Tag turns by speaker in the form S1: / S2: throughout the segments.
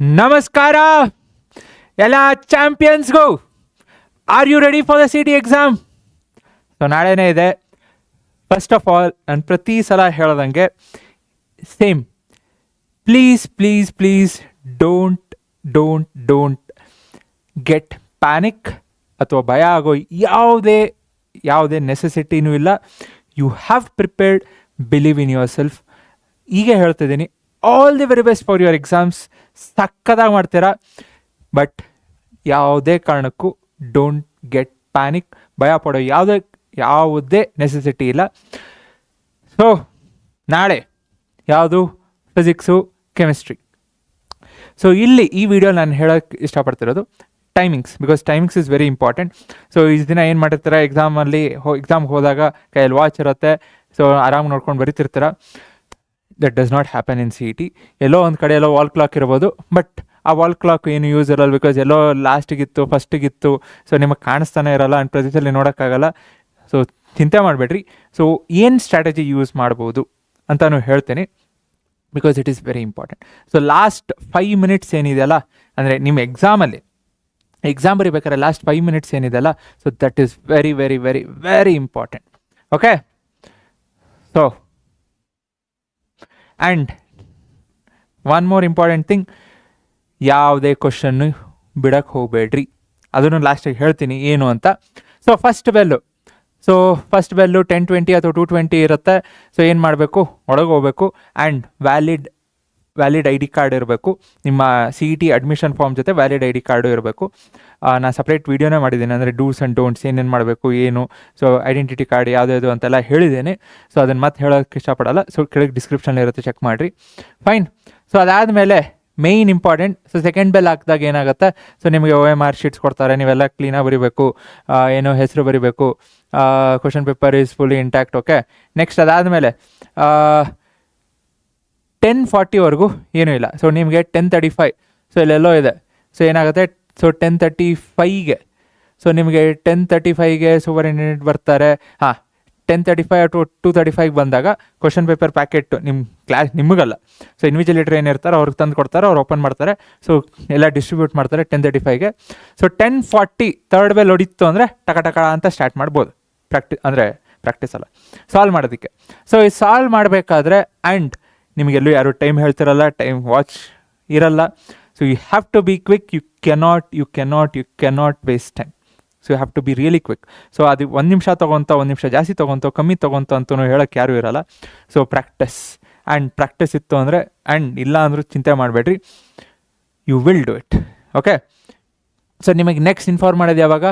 S1: ನಮಸ್ಕಾರ ಎಲ್ಲ ಚಾಂಪಿಯನ್ಸ್ಗೂ. Are you ready for the C T exam? So ನಾಳೆನೇ ಇದೆ. ಫಸ್ಟ್ ಆಫ್ ಆಲ್ ನಾನು ಪ್ರತಿ ಸಲ ಹೇಳೋದಂಗೆ same, please please please don't don't don't get panic ಅಥವಾ ಭಯ ಆಗೋ ಯಾವುದೇ ನೆಸೆಸಿಟಿನೂ ಇಲ್ಲ. You have prepared, believe in yourself. ಈಗ ಹೇಳ್ತಿದ್ದೀನಿ, all the very best for your exams. ಸಕ್ಕದಾಗಿ ಮಾಡ್ತೀರಾ, ಬಟ್ ಯಾವುದೇ ಕಾರಣಕ್ಕೂ ಡೋಂಟ್ ಗೆಟ್ ಪ್ಯಾನಿಕ್. ಭಯ ಪಡೋ ಯಾವುದೇ ನೆಸೆಸಿಟಿ ಇಲ್ಲ. ಸೊ ನಾಳೆ ಯಾವುದು? Physics, chemistry. ಸೊ ಇಲ್ಲಿ ಈ ವಿಡಿಯೋ ನಾನು ಹೇಳೋಕ್ಕೆ ಇಷ್ಟಪಡ್ತಿರೋದು timings, because timings is very important. So ಇಷ್ಟು ದಿನ ಏನು ಮಾಡಿರ್ತಾರೆ, ಎಕ್ಸಾಮ್ಗೆ ಹೋದಾಗ ಕೈಯಲ್ಲಿ ವಾಚ್ ಇರುತ್ತೆ, ಸೊ ಆರಾಮಾಗಿ ನೋಡ್ಕೊಂಡು ಬರೀತಿರ್ತೀರ. That does not happen in C T. ಎಲ್ಲೋ ಒಂದು ಕಡೆ ಎಲ್ಲೋ ವಾಲ್ ಕ್ಲಾಕ್ ಇರ್ಬೋದು, ಬಟ್ ಆ ವಾಲ್ ಕ್ಲಾಕ್ ಏನು ಯೂಸ್ ಇರಲ್ಲ, ಬಿಕಾಸ್ ಎಲ್ಲೋ ಲಾಸ್ಟಿಗಿತ್ತು, ಫಸ್ಟಿಗಿತ್ತು. ಸೊ ನಿಮಗೆ ಕಾಣಿಸ್ತಾನೆ ಇರಲ್ಲ ಆ್ಯಂಡ್ ಪ್ರತಿ ಸಲ ನೋಡೋಕ್ಕಾಗಲ್ಲ. ಸೊ ಚಿಂತೆ ಮಾಡಬೇಡ್ರಿ. ಸೊ ಏನು ಸ್ಟ್ರಾಟಜಿ ಯೂಸ್ ಮಾಡ್ಬೋದು ಅಂತಲೂ ಹೇಳ್ತೀನಿ, because it is very important. So last 5 minutes ಏನಿದೆಯಲ್ಲ, ಅಂದರೆ ನಿಮ್ಮ ಎಕ್ಸಾಮ್ ಬರೀಬೇಕಾದ್ರೆ ಲಾಸ್ಟ್ 5 ಮಿನಿಟ್ಸ್ ಏನಿದೆಯಲ್ಲ, so that is very very very very important. Okay, so and one more important thing, ಯಾವುದೇ ಕ್ವಶನ್ನು ಬಿಡಕ್ಕೆ ಹೋಗಬೇಡ್ರಿ. ಅದನ್ನು ಲಾಸ್ಟಿಗೆ ಹೇಳ್ತೀನಿ ಏನು ಅಂತ. ಸೊ ಫಸ್ಟ್ ಬೆಲ್ಲು 10:20 ಅಥವಾ 2:20 ಇರುತ್ತೆ. ಸೊ ಏನು ಮಾಡಬೇಕು? ಒಳಗೆ ಹೋಗಬೇಕು and valid I D card ಇರಬೇಕು. ನಿಮ್ಮ C E T admission form ಜೊತೆ ವ್ಯಾಲಿಡ್ ಐ ಡಿ ಕಾರ್ಡು ಇರಬೇಕು. ನಾನು ಸಪ್ರೇಟ್ ವೀಡಿಯೋನೇ ಮಾಡಿದ್ದೀನಿ, ಅಂದರೆ ಡೂಸ್ ಆ್ಯಂಡ್ ಡೋಂಟ್ಸ್, ಏನೇನು ಮಾಡಬೇಕು ಏನು. ಸೊ ಐಡೆಂಟಿಟಿ ಕಾರ್ಡ್ ಯಾವುದ್ಯಾವುದು ಅಂತೆಲ್ಲ ಹೇಳಿದ್ದೇನೆ. ಸೊ ಅದನ್ನು ಮತ್ತೆ ಹೇಳೋಕ್ಕೆ ಇಷ್ಟಪಡಲ್ಲ. ಸೊ ಕೆಳಗೆ ಡಿಸ್ಕ್ರಿಪ್ಷನಲ್ಲಿ ಇರುತ್ತೆ, ಚೆಕ್ ಮಾಡಿರಿ. ಫೈನ್. ಸೊ ಅದಾದಮೇಲೆ main important, so second bell ಹಾಕಿದಾಗ ಏನಾಗುತ್ತೆ, ಸೊ ನಿಮಗೆ OMR ಶೀಟ್ಸ್ ಕೊಡ್ತಾರೆ, ನೀವೆಲ್ಲ ಕ್ಲೀನಾಗಿ ಬರೀಬೇಕು, ಏನೋ ಹೆಸರು ಬರೀಬೇಕು, question paper is fully intact. Okay, next ಅದಾದಮೇಲೆ 10:40ವರೆಗೂ ಏನೂ ಇಲ್ಲ. ಸೊ ನಿಮಗೆ 10:35, ಸೊ ಇಲ್ಲೆಲ್ಲೋ ಇದೆ. ಸೊ ಏನಾಗುತ್ತೆ, ಸೊ 10:35ಗೆ, ಸೊ ನಿಮಗೆ 10:35ಗೆ ಸೂಪರಿಂಟೆಂಡೆಂಟ್ ಬರ್ತಾರೆ. 10:35 ಅಥವಾ 2:35 ಬಂದಾಗ ಕ್ವಶನ್ ಪೇಪರ್ ಪ್ಯಾಕೆಟ್ ನಿಮಗಲ್ಲ, ಸೊ ಇನ್ವಿಜಿಲೇಟರ್ ಏನಿರ್ತಾರೆ ಅವ್ರಿಗೆ ತಂದು ಕೊಡ್ತಾರೆ, ಅವ್ರು ಓಪನ್ ಮಾಡ್ತಾರೆ. ಸೊ ಎಲ್ಲ ಡಿಸ್ಟ್ರಿಬ್ಯೂಟ್ ಮಾಡ್ತಾರೆ 10:35ಗೆ. ಸೊ 10:40 ಥರ್ಡ್ ಬೆಲ್ ಹೊಡಿತು ಅಂದರೆ ಟಕ ಅಂತ ಸ್ಟಾರ್ಟ್ ಮಾಡ್ಬೋದು. ಪ್ರಾಕ್ಟೀಸ್ ಅಲ್ಲ, ಸಾಲ್ವ್ ಮಾಡೋದಕ್ಕೆ. ಸೊ ಈ ಸಾಲ್ವ್ ಮಾಡಬೇಕಾದ್ರೆ ಆ್ಯಂಡ್ ನಿಮಗೆಲ್ಲೂ ಯಾರು ಟೈಮ್ ಹೇಳ್ತಿರಲ್ಲ, ಟೈಮ್ ವಾಚ್ ಇರಲ್ಲ. So you have to be quick. You cannot waste time. So you have to be really quick. So ಅದು 1 ನಿಮಿಷ ತೊಗೊತ, 1 ನಿಮಿಷ ಜಾಸ್ತಿ ತೊಗೊತ, ಕಮ್ಮಿ ತೊಗೊತ ಅಂತೂ ಹೇಳೋಕ್ಕೆ ಯಾರೂ ಇರಲ್ಲ. ಸೊ ಪ್ರಾಕ್ಟೀಸ್ ಇತ್ತು ಅಂದರೆ, ಆ್ಯಂಡ್ ಇಲ್ಲ ಅಂದರೂ ಚಿಂತೆ ಮಾಡಬೇಡ್ರಿ, you will do it. Okay, so ನಿಮಗೆ ನೆಕ್ಸ್ಟ್ ಇನ್ಫಾರ್ಮ್ ಮಾಡೋದು ಯಾವಾಗ?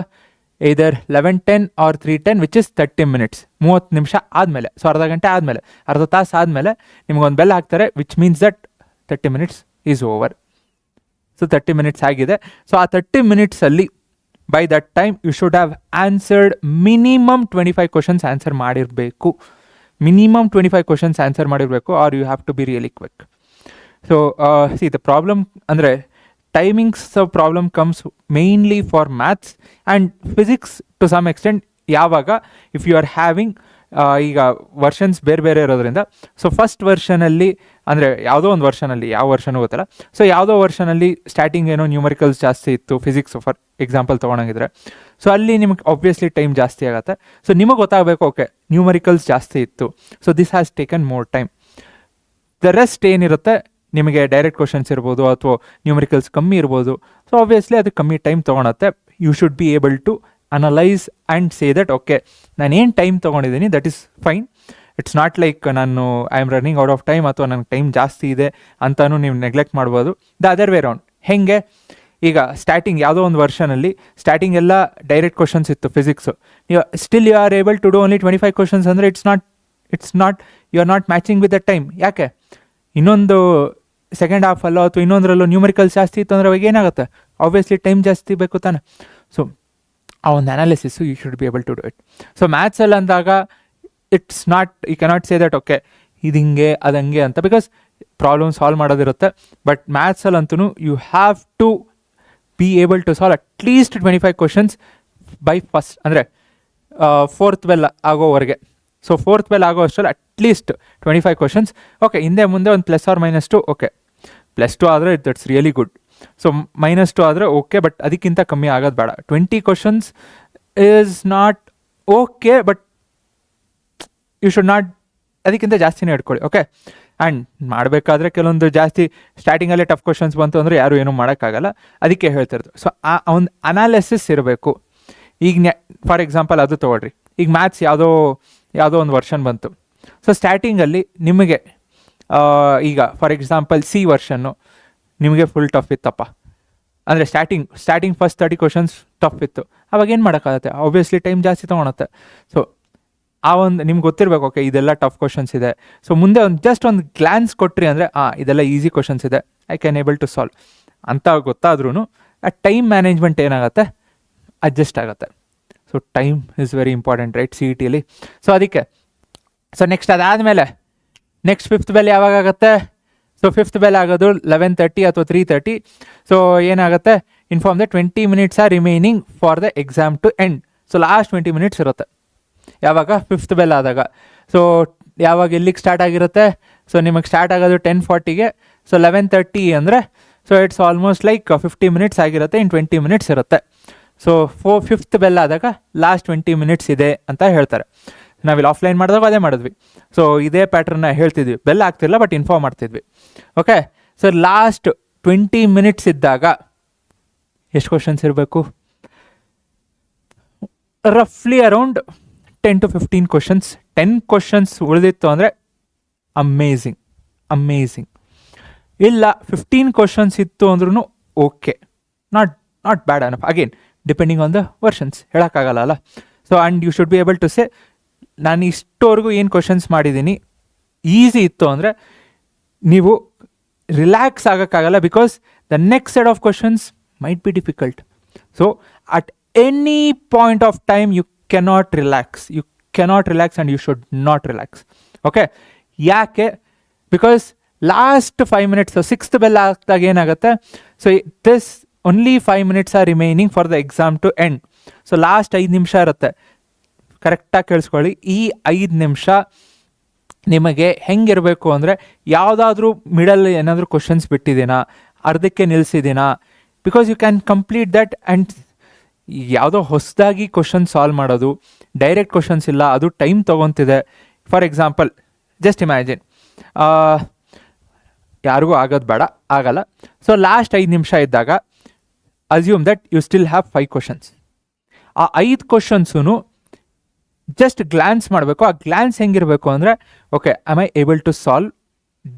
S1: ಇದರ್ 11:10 ಆರ್ 3:10, ವಿಚ್ ಇಸ್ 30 ಮಿನಿಟ್ಸ್, 30 ನಿಮಿಷ ಆದಮೇಲೆ. ಸೊ ಅರ್ಧ ಗಂಟೆ ಆದಮೇಲೆ, ಅರ್ಧ ತಾಸು ಆದಮೇಲೆ ನಿಮಗೊಂದು ಬೆಲ್ ಹಾಕ್ತಾರೆ, which means that 30 minutes is over. So 30 minutes ಆಗಿದೆ. ಸೊ ಆ 30 ಮಿನಿಟ್ಸಲ್ಲಿ by that time you should have answered minimum 25 questions answer ಮಾಡಿರಬೇಕು. Are you have to be really quick. So the problem ಅಂದರೆ timings problem comes mainly for maths and physics to some extent. ಯಾವಾಗ if you are having ಈಗ versions ಬೇರೆ ಇರೋದ್ರಿಂದ, so first ವರ್ಷನಲ್ಲಿ ಅಂದರೆ ಯಾವುದೋ ಒಂದು ವರ್ಷನಲ್ಲಿ, ಯಾವ ವರ್ಷನೂ ಗೊತ್ತಿಲ್ಲ, ಸೊ ಯಾವುದೋ ವರ್ಷನಲ್ಲಿ ಸ್ಟಾರ್ಟಿಂಗ್ ಏನೋ ನ್ಯೂಮರಿಕಲ್ಸ್ ಜಾಸ್ತಿ ಇತ್ತು, ಫಿಸಿಕ್ಸ್ ಫಾರ್ ಎಕ್ಸಾಂಪಲ್ ತೊಗೊಂಡಂಗಿದ್ರೆ. ಸೊ ಅಲ್ಲಿ ನಿಮಗೆ ಆಬ್ವಿಯಸ್ಲಿ ಟೈಮ್ ಜಾಸ್ತಿ ಆಗುತ್ತೆ. ಸೊ ನಿಮಗೆ ಗೊತ್ತಾಗಬೇಕು, ಓಕೆ ನ್ಯೂಮರಿಕಲ್ಸ್ ಜಾಸ್ತಿ ಇತ್ತು, so this has taken more time. The rest ಏನಿರುತ್ತೆ ನಿಮಗೆ ಡೈರೆಕ್ಟ್ ಕ್ವಶನ್ಸ್ ಇರ್ಬೋದು ಅಥವಾ ನ್ಯೂಮರಿಕಲ್ಸ್ ಕಮ್ಮಿ ಇರ್ಬೋದು. ಸೊ ಆಬ್ವಿಯಸ್ಲಿ ಅದು ಕಮ್ಮಿ ಟೈಮ್ ತೊಗೊಳತ್ತೆ. You should be able to analyse and say that okay ನಾನೇನು ಟೈಮ್ ತೊಗೊಂಡಿದ್ದೀನಿ, that is fine. It's not like ನಾನು I am running out of time ಅಥವಾ ನನಗೆ ಟೈಮ್ ಜಾಸ್ತಿ ಇದೆ ಅಂತಲೂ ನೀವು ನೆಗ್ಲೆಕ್ಟ್ ಮಾಡ್ಬೋದು. The other way round. ಹೇಗೆ? ಈಗ ಸ್ಟಾರ್ಟಿಂಗ್ ಯಾವುದೋ ಒಂದು ವರ್ಷನಲ್ಲಿ ಸ್ಟಾರ್ಟಿಂಗ್ ಎಲ್ಲ ಡೈರೆಕ್ಟ್ ಕ್ವಶನ್ಸ್ ಇತ್ತು ಫಿಸಿಕ್ಸು, ನೀವು still you are able to do only 25 questions ಅಂದರೆ it's not you are not matching with the time. ಯಾಕೆ? ಇನ್ನೊಂದು ಸೆಕೆಂಡ್ ಹಾಫಲ್ಲೋ ಅಥವಾ ಇನ್ನೊಂದರಲ್ಲೋ ನ್ಯೂಮರಿಕಲ್ಸ್ ಜಾಸ್ತಿ ಇತ್ತು ಅಂದರೆ ಅವಾಗ ಏನಾಗುತ್ತೆ, ಆಬ್ವಿಯಸ್ಲಿ ಟೈಮ್ ಜಾಸ್ತಿ ಬೇಕು ತಾನೆ. ಸೊ ಆ ಒಂದು analysis you should be able to do it. So ಮ್ಯಾಥ್ಸಲ್ಲಿ ಅಂದಾಗ it's not, you cannot say that okay ಇದು ಹಿಂಗೆ ಅದು ಹಂಗೆ ಅಂತ, ಬಿಕಾಸ್ ಪ್ರಾಬ್ಲಮ್ ಸಾಲ್ವ್ ಮಾಡೋದಿರುತ್ತೆ. ಬಟ್ ಮ್ಯಾಥ್ಸಲ್ಲಂತೂ you have to be able to solve at least 25 questions by first, ಅಂದರೆ 4th bell ಆಗೋವರೆಗೆ. So 4th bell ಆಗೋ ಅಷ್ಟರಲ್ಲಿ ಅಟ್ಲೀಸ್ಟ್ 25 ಕ್ವಶನ್ಸ್. ಓಕೆ, ಹಿಂದೆ ಮುಂದೆ ಒಂದು +or -2, ಓಕೆ +2 ಆದರೆ ದಟ್ಸ್ ರಿಯಲಿ ಗುಡ್. ಸೊ -2 ಆದರೆ ಓಕೆ, ಬಟ್ ಅದಕ್ಕಿಂತ ಕಮ್ಮಿ ಆಗೋದು ಬೇಡ. 20 questions is not okay, but you should not ಅದಕ್ಕಿಂತ ಜಾಸ್ತಿನೇ ಇಟ್ಕೊಳ್ಳಿ. ಓಕೆ, ಆ್ಯಂಡ್ ಮಾಡಬೇಕಾದ್ರೆ ಕೆಲವೊಂದು ಜಾಸ್ತಿ ಸ್ಟಾರ್ಟಿಂಗಲ್ಲೇ ಟಫ್ ಕ್ವಶನ್ಸ್ ಬಂತು ಅಂದರೆ ಯಾರು ಏನೂ ಮಾಡೋಕ್ಕಾಗಲ್ಲ, ಅದಕ್ಕೆ ಹೇಳ್ತಿರೋದು. ಸೊ ಆ ಒಂದು ಅನಾಲಿಸಿಸ್ ಇರಬೇಕು. ಈಗ ಫಾರ್ ಎಕ್ಸಾಂಪಲ್ ಅದು ತೊಗೊಳ್ರಿ, ಈಗ ಮ್ಯಾಥ್ಸ್ ಯಾವುದೋ ಒಂದು ವರ್ಷನ್ ಬಂತು. ಸೊ ಸ್ಟಾರ್ಟಿಂಗಲ್ಲಿ ನಿಮಗೆ ಈಗ ಫಾರ್ ಎಕ್ಸಾಂಪಲ್ ಸಿ ವರ್ಷನ್ನು ನಿಮಗೆ ಫುಲ್ ಟಫ್ ಇತ್ತಪ್ಪ, ಅಂದರೆ ಸ್ಟಾರ್ಟಿಂಗ್ ಫಸ್ಟ್ 30 ಕ್ವಶನ್ಸ್ ಟಫ್ ಇತ್ತು. ಅವಾಗ ಏನು ಮಾಡೋಕ್ಕಾಗತ್ತೆ, ಆಬ್ವಿಯಸ್ಲಿ ಟೈಮ್ ಜಾಸ್ತಿ ತೊಗೊಳತ್ತೆ. ಸೊ ಆ ಒಂದು ನಿಮ್ಗೆ ಗೊತ್ತಿರಬೇಕು, ಓಕೆ ಇದೆಲ್ಲ ಟಫ್ ಕ್ವಶನ್ಸ್ ಇದೆ. ಸೊ ಮುಂದೆ ಜಸ್ಟ್ ಒಂದು ಗ್ಲಾನ್ಸ್ ಕೊಟ್ರಿ ಅಂದರೆ ಇದೆಲ್ಲ ಈಸಿ ಕ್ವಶನ್ಸ್ ಇದೆ, I can able to solve ಅಂತ ಗೊತ್ತಾದ್ರೂ ಆ ಟೈಮ್ ಮ್ಯಾನೇಜ್ಮೆಂಟ್ ಏನಾಗುತ್ತೆ, ಅಡ್ಜಸ್ಟ್ ಆಗುತ್ತೆ. So time is very important right C E ಟಿಲಿ. ಸೊ ಅದಕ್ಕೆ ನೆಕ್ಸ್ಟ್ ಅದಾದಮೇಲೆ ನೆಕ್ಸ್ಟ್ 5th ಬೆಲ್ ಯಾವಾಗ ಆಗುತ್ತೆ? ಸೊ 5th ಬೆಲ್ ಆಗೋದು 11:30 ಅಥವಾ 3:30. ಸೊ ಏನಾಗುತ್ತೆ, inform the 20 minutes are remaining for the exam to end. So last 20 minutes ಇರುತ್ತೆ ಯಾವಾಗ 5th ಬೆಲ್ ಆದಾಗ. ಸೊ ಯಾವಾಗ ಎಲ್ಲಿಗೆ ಸ್ಟಾರ್ಟ್ ಆಗಿರುತ್ತೆ? ಸೊ ನಿಮಗೆ ಸ್ಟಾರ್ಟ್ ಆಗೋದು 10:40ಗೆ. ಸೊ 11:30 ಅಂದರೆ so it's almost like 50 minutes ಆಗಿರುತ್ತೆ, ಇನ್ 20 minutes ಇರುತ್ತೆ. ಸೊ 5th ಬೆಲ್ ಆದಾಗ ಲಾಸ್ಟ್ 20 minutes ಇದೆ ಅಂತ ಹೇಳ್ತಾರೆ. ನಾವಿಲ್ಲಿ ಆಫ್ಲೈನ್ ಮಾಡಿದಾಗ ಅದೇ ಮಾಡಿದ್ವಿ. ಸೊ ಇದೇ ಪ್ಯಾಟ್ರನ್ನ ಹೇಳ್ತಿದ್ವಿ, ಬೆಲ್ ಆಗ್ತಿರಲ್ಲ ಬಟ್ ಇನ್ಫಾರ್ಮ್ ಮಾಡ್ತಿದ್ವಿ. ಓಕೆ, ಸೊ ಲಾಸ್ಟ್ 20 minutes ಇದ್ದಾಗ ಎಷ್ಟು ಕ್ವಶನ್ಸ್ ಇರಬೇಕು? ರಫ್ಲಿ ಅರೌಂಡ್ 10 to 15 ಕ್ವಶನ್ಸ್. 10 ಕ್ವಶನ್ಸ್ ಉಳಿದಿತ್ತು ಅಂದರೆ ಅಮೇಝಿಂಗ್. ಇಲ್ಲ 15 ಕ್ವಶನ್ಸ್ ಇತ್ತು ಅಂದ್ರೂ okay, not bad enough. Again depending on the versions, ಹೇಳೋಕ್ಕಾಗಲ್ಲ. So and you should be able to say ನಾನು ಇಷ್ಟವರೆಗೂ ಏನು ಕ್ವಶನ್ಸ್ ಮಾಡಿದ್ದೀನಿ ಈಸಿ ಇತ್ತು ಅಂದರೆ ನೀವು ರಿಲ್ಯಾಕ್ಸ್ ಆಗೋಕ್ಕಾಗಲ್ಲ, because the next set of questions might be difficult. So at any point of time you cannot relax and you should not relax. Okay, ಯಾಕೆ? Because last 5 minutes, 6th bell ಆಗ್ದಾಗ ಏನಾಗುತ್ತೆ, so this only 5 minutes are remaining for the exam to end. So last 5 ನಿಮಿಷ ಇರುತ್ತೆ, ಕರೆಕ್ಟಾಗಿ ಕೇಳಿಸ್ಕೊಳ್ಳಿ. ಈ 5 ನಿಮಿಷ ನಿಮಗೆ ಹೆಂಗಿರಬೇಕು ಅಂದರೆ, ಯಾವುದಾದ್ರೂ ಮಿಡಲ್ ಏನಾದರೂ ಕ್ವಶನ್ಸ್ ಬಿಟ್ಟಿದ್ದೀನಾ, ಅರ್ಧಕ್ಕೆ ನಿಲ್ಲಿಸಿದ್ದೀನಾ, because you can complete that. And ಯಾವುದೋ ಹೊಸದಾಗಿ ಕ್ವಶನ್ ಸಾಲ್ವ್ ಮಾಡೋದು, ಡೈರೆಕ್ಟ್ ಕ್ವಶನ್ಸ್ ಇಲ್ಲ, ಅದು ಟೈಮ್ ತೊಗೊತಿದೆ. ಫಾರ್ ಎಕ್ಸಾಂಪಲ್ ಜಸ್ಟ್ ಇಮ್ಯಾಜಿನ್, ಯಾರಿಗೂ ಆಗೋದು ಬೇಡ, ಆಗಲ್ಲ. ಸೊ ಲಾಸ್ಟ್ 5 ನಿಮಿಷ ಇದ್ದಾಗ assume that you still have 5 questions. ಆ 5 ಕ್ವಶನ್ಸೂ ಜಸ್ಟ್ ಗ್ಲಾನ್ಸ್ ಮಾಡಬೇಕು. ಆ ಗ್ಲಾನ್ಸ್ ಹೆಂಗಿರಬೇಕು ಅಂದರೆ, okay am I able to solve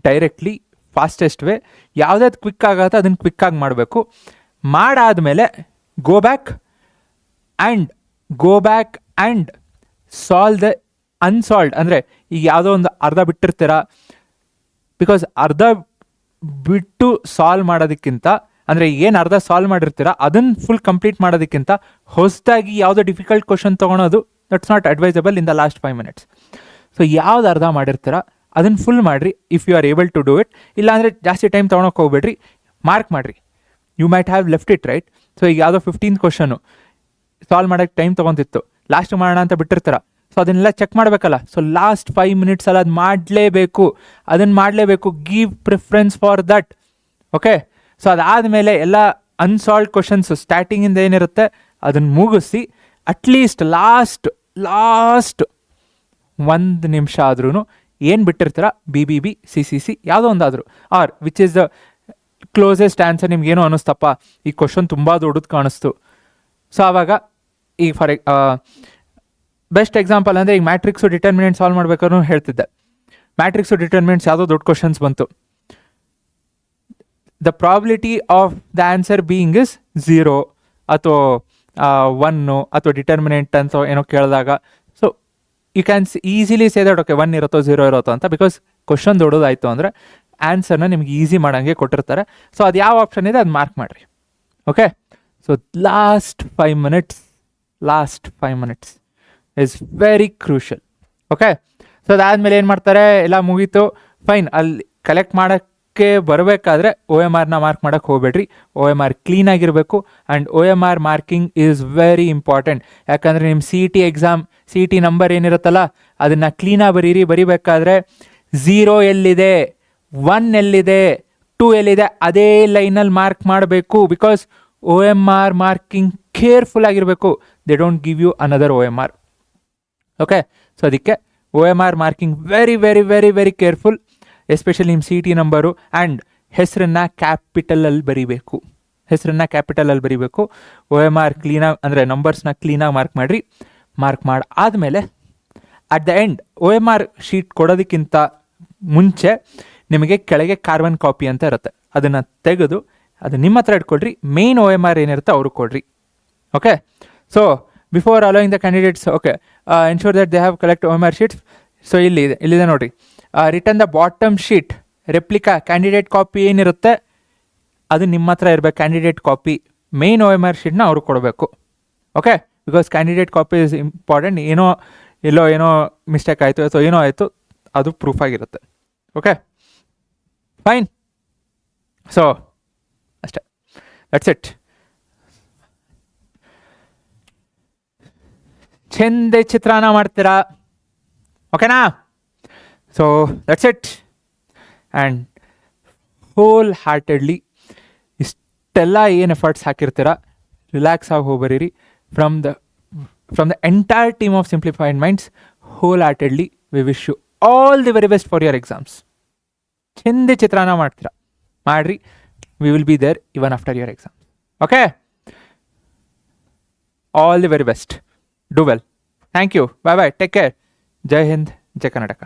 S1: directly fastest way, ಯಾವುದಾದ್ರು ಕ್ವಿಕ್ ಆಗುತ್ತೆ ಅದನ್ನು ಕ್ವಿಕ್ಕಾಗಿ ಮಾಡಬೇಕು. ಮಾಡಾದಮೇಲೆ go back and solve the unsolved. ಅಂದರೆ ಈಗ ಯಾವುದೋ ಒಂದು ಅರ್ಧ ಬಿಟ್ಟಿರ್ತೀರ, ಬಿಕಾಸ್ ಅರ್ಧ ಬಿಟ್ಟು ಸಾಲ್ವ್ ಮಾಡೋದಕ್ಕಿಂತ, ಅಂದರೆ ಏನು ಅರ್ಧ ಸಾಲ್ವ್ ಮಾಡಿರ್ತೀರ ಅದನ್ನು ಫುಲ್ ಕಂಪ್ಲೀಟ್ ಮಾಡೋದಕ್ಕಿಂತ ಹೊಸದಾಗಿ ಯಾವುದೋ ಡಿಫಿಕಲ್ಟ್ ಕ್ವಶನ್ ತೊಗೊಳೋದು that's not advisable in the last 5 minutes. So ಯಾವ್ದು ಅರ್ಧ ಮಾಡಿರ್ತೀರ ಅದನ್ನು ಫುಲ್ ಮಾಡಿರಿ, if you are able to do it. ಇಲ್ಲಾಂದರೆ ಜಾಸ್ತಿ ಟೈಮ್ ತೊಗೊಳಕ್ಕೆ ಹೋಗ್ಬೇಡ್ರಿ, ಮಾರ್ಕ್ ಮಾಡಿರಿ. You might have left it right. So ಈಗ ಯಾವುದೋ 15th ಕ್ವಶನು ಸಾಲ್ವ್ ಮಾಡೋಕ್ಕೆ ಟೈಮ್ ತೊಗೊತಿತ್ತು, ಲಾಸ್ಟ್ ಮಾಡೋಣ ಅಂತ ಬಿಟ್ಟಿರ್ತೀರ. ಸೊ ಅದನ್ನೆಲ್ಲ ಚೆಕ್ ಮಾಡಬೇಕಲ್ಲ. ಸೊ ಲಾಸ್ಟ್ 5 minutes ಅಲ್ಲಿ ಅದು ಮಾಡಲೇಬೇಕು. Give preference for that. Okay, so ಅದಾದಮೇಲೆ ಎಲ್ಲ ಅನ್ಸಾಲ್ವ್ಡ್ ಕ್ವಶನ್ಸು ಸ್ಟಾರ್ಟಿಂಗಿಂದ ಏನಿರುತ್ತೆ ಅದನ್ನು ಮುಗಿಸಿ ಅಟ್ಲೀಸ್ಟ್ ಲಾಸ್ಟ್ 1 ನಿಮಿಷ ಆದ್ರೂ ಏನು ಬಿಟ್ಟಿರ್ತೀರ, BBB CCC ಯಾವುದೋ ಒಂದಾದರೂ, or which is the closest answer. ನಿಮ್ಗೇನೋ ಅನ್ನಿಸ್ತಪ್ಪ ಈ ಕ್ವಶನ್ ತುಂಬ ದೊಡ್ಡದು ಕಾಣಿಸ್ತು. ಸೊ ಆವಾಗ ಈಗ ಬೆಸ್ಟ್ ಎಕ್ಸಾಂಪಲ್ ಅಂದರೆ ಈಗ ಮ್ಯಾಟ್ರಿಕ್ಸು ಡಿಟರ್ಮಿನೆಂಟ್ ಸಾಲ್ವ್ ಮಾಡ್ಬೇಕಾದ್ರೂ ಹೇಳ್ತಿದ್ದೆ. ಮ್ಯಾಟ್ರಿಕ್ಸು ಡಿಟರ್ಮಿನೆಂಟ್ಸ್ ಯಾವುದೋ ದೊಡ್ಡ ಕ್ವಶನ್ಸ್ ಬಂತು, the probability of the answer being is 0 ಅಥವಾ 1 ಅಥವಾ ಡಿಟರ್ಮಿನೆಂಟ್ ಅಂತ ಏನೋ ಕೇಳಿದಾಗ, so you can easily say that okay 1 ಇರುತ್ತೋ 0 ಇರುತ್ತೋ ಅಂತ, ಬಿಕಾಸ್ ಕ್ವಶನ್ ದೊಡ್ಡದಾಯಿತು ಅಂದರೆ ಆನ್ಸರ್ನ ನಿಮ್ಗೆ ಈಸಿ ಮಾಡೋಂಗೆ ಕೊಟ್ಟಿರ್ತಾರೆ. ಸೊ ಅದು ಯಾವ ಆಪ್ಷನ್ ಇದೆ ಅದು ಮಾರ್ಕ್ ಮಾಡಿರಿ. Okay, so last 5 minutes is very crucial. Okay, so ಅದಾದಮೇಲೆ ಏನು ಮಾಡ್ತಾರೆ, ಎಲ್ಲ ಮುಗೀತು ಫೈನ್. ಅಲ್ಲಿ ಕಲೆಕ್ಟ್ ಮಾಡೋಕ್ಕೆ ಬರಬೇಕಾದ್ರೆ OMRನ ಮಾರ್ಕ್ ಮಾಡೋಕ್ಕೆ ಹೋಗ್ಬೇಡ್ರಿ. OMR ಕ್ಲೀನಾಗಿರಬೇಕು. And OMR marking is very important. ಯಾಕಂದರೆ ನಿಮ್ಮ CET ನಂಬರ್ ಏನಿರುತ್ತಲ್ಲ ಅದನ್ನು ಕ್ಲೀನಾಗಿ ಬರೀಬೇಕಾದ್ರೆ 0 ಎಲ್ಲಿದೆ, 1 ಎಲ್ಲಿದೆ, 2 ಎಲ್ಲಿದೆ ಅದೇ ಲೈನಲ್ಲಿ ಮಾರ್ಕ್ ಮಾಡಬೇಕು. Because O M R marking careful ಆಗಿರಬೇಕು. They don't give you another O M R. Okay, so ಅದಕ್ಕೆ O M R marking very very very very careful. Especially ನಿಮ್ಮ ಸಿ ಟಿ ನಂಬರು ಆ್ಯಂಡ್ ಹೆಸರನ್ನು ಕ್ಯಾಪಿಟಲಲ್ಲಿ ಬರೀಬೇಕು. ಒ M R ಕ್ಲೀನಾಗಿ ಅಂದರೆ ನಂಬರ್ಸ್ನ ಕ್ಲೀನಾಗಿ mark ಮಾಡಿರಿ. ಮಾರ್ಕ್ ಆದಮೇಲೆ at the end O M R sheet ಕೊಡೋದಕ್ಕಿಂತ ಮುಂಚೆ ನಿಮಗೆ ಕೆಳಗೆ ಕಾರ್ಬನ್ ಕಾಪಿ ಅಂತ ಇರುತ್ತೆ. ಅದನ್ನು ತೆಗೆದು ಅದು ನಿಮ್ಮ ಹತ್ರ ಇಟ್ಕೊಳ್ರಿ. ಮೇನ್ ಒ ಎಮ್ ಆರ್ ಏನಿರುತ್ತೆ ಅವ್ರಿಗೆ ಕೊಡ್ರಿ. Okay, so before allowing the candidates, okay, ensure that they have collect O M R sheets. So ಇಲ್ಲಿದೆ ನೋಡಿರಿ, return the bottom sheet replica candidate copy ಏನಿರುತ್ತೆ ಅದು ನಿಮ್ಮ ಹತ್ರ ಇರಬೇಕು. Candidate copy main O M R ಶೀಟ್ನ ಅವ್ರಿಗೆ ಕೊಡಬೇಕು. Okay, because candidate copy is important. ಏನೋ ಮಿಸ್ಟೇಕ್ ಆಯಿತು ಅಥವಾ ಏನೋ ಆಯಿತು ಅದು ಪ್ರೂಫ್ ಆಗಿರುತ್ತೆ. Okay, fine. ಸೊ ಅಷ್ಟೇ, ದಟ್ಸ್ ಇಟ್. ಚೆಂದ ಚಿತ್ರಾನ್ನ ಮಾಡ್ತೀರಾ, ಓಕೆನಾ? So that's it. And wholeheartedly ಇಷ್ಟೆಲ್ಲ ಏನು ಎಫರ್ಟ್ಸ್ ಹಾಕಿರ್ತೀರ ರಿಲ್ಯಾಕ್ಸ್ ಆಗಿ ಹೋಗ್ಬರೀರಿ. From the entire team of simplified minds, wholeheartedly we wish you all the very best for your exams. ಚೆಂದ ಚಿತ್ರಾನ್ನ ಮಾಡ್ತೀರಾ, ಮಾಡಿರಿ. We will be there even after your exams. Okay, all the very best. Do well. Thank you. Bye bye. Take care. ಜೈ ಹಿಂದ್, ಜೈ ಕರ್ನಾಟಕ.